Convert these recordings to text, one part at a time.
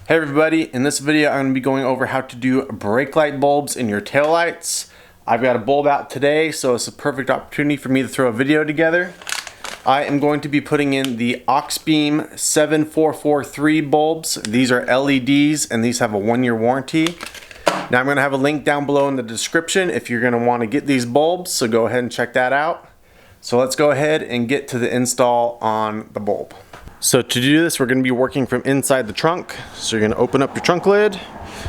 Hey everybody, in this video I'm going to be going over how to do brake light bulbs in your taillights. I've got a bulb out today, so it's a perfect opportunity for me to throw a video together. I am going to be putting in the Auxbeam 7443 bulbs. These are LEDs and these have a 1-year warranty. Now I'm going to have a link down below in the description if you're going to want to get these bulbs, so go ahead and check that out. So let's go ahead and get to the install on the bulb. So to do this, we're going to be working from inside the trunk. So you're going to open up your trunk lid.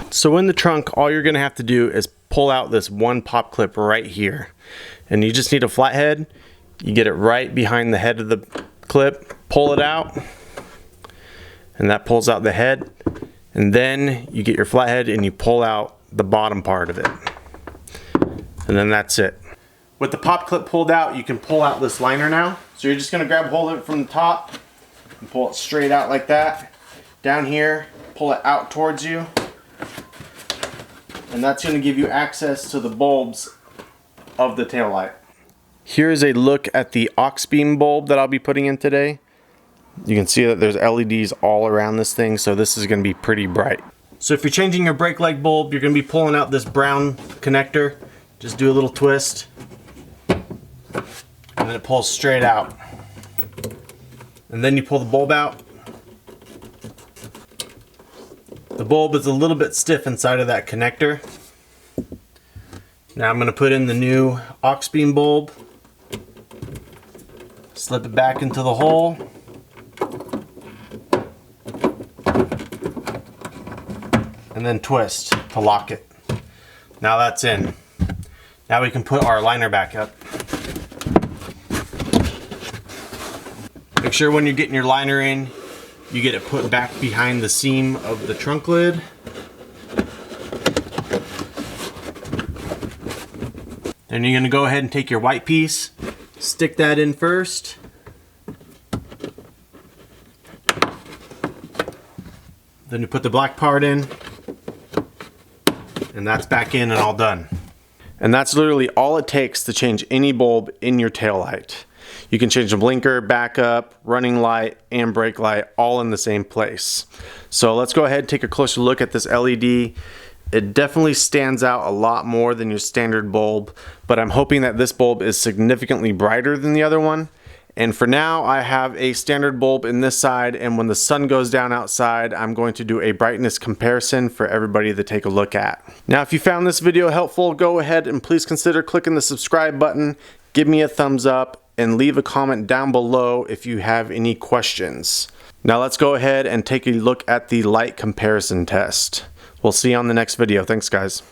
So in the trunk, all you're going to have to do is pull out this one pop clip right here. And you just need a flathead. You get it right behind the head of the clip, pull it out, and that pulls out the head. And then you get your flathead and you pull out the bottom part of it. And then that's it. With the pop clip pulled out, you can pull out this liner now. So you're just going to grab hold of it from the top and pull it straight out like that. Down here, pull it out towards you. And that's going to give you access to the bulbs of the taillight. Here is a look at the Auxbeam bulb that I'll be putting in today. You can see that there's LEDs all around this thing, so this is going to be pretty bright. So if you're changing your brake light bulb, you're going to be pulling out this brown connector. Just do a little twist, and then it pulls straight out. And then you pull the bulb out. The bulb is a little bit stiff inside of that connector. Now I'm going to put in the new Auxbeam bulb. Slip it back into the hole. And then twist to lock it. Now that's in. Now we can put our liner back up. Make sure when you're getting your liner in, you get it put back behind the seam of the trunk lid. Then you're going to go ahead and take your white piece, stick that in first. Then you put the black part in, and that's back in and all done. And that's literally all it takes to change any bulb in your taillight. You can change the blinker, backup, running light, and brake light all in the same place. So let's go ahead and take a closer look at this LED. It definitely stands out a lot more than your standard bulb, but I'm hoping that this bulb is significantly brighter than the other one. And for now, I have a standard bulb in this side, and when the sun goes down outside, I'm going to do a brightness comparison for everybody to take a look at. Now, if you found this video helpful, go ahead and please consider clicking the subscribe button, give me a thumbs up, and leave a comment down below if you have any questions. Now let's go ahead and take a look at the light comparison test. We'll see you on the next video. Thanks, guys.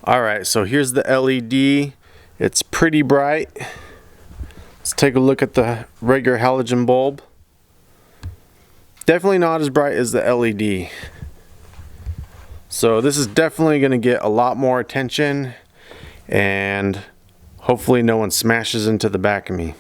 Alright, so here's the LED. It's pretty bright. Let's take a look at the regular halogen bulb. Definitely not as bright as the LED. So this is definitely going to get a lot more attention, and hopefully no one smashes into the back of me.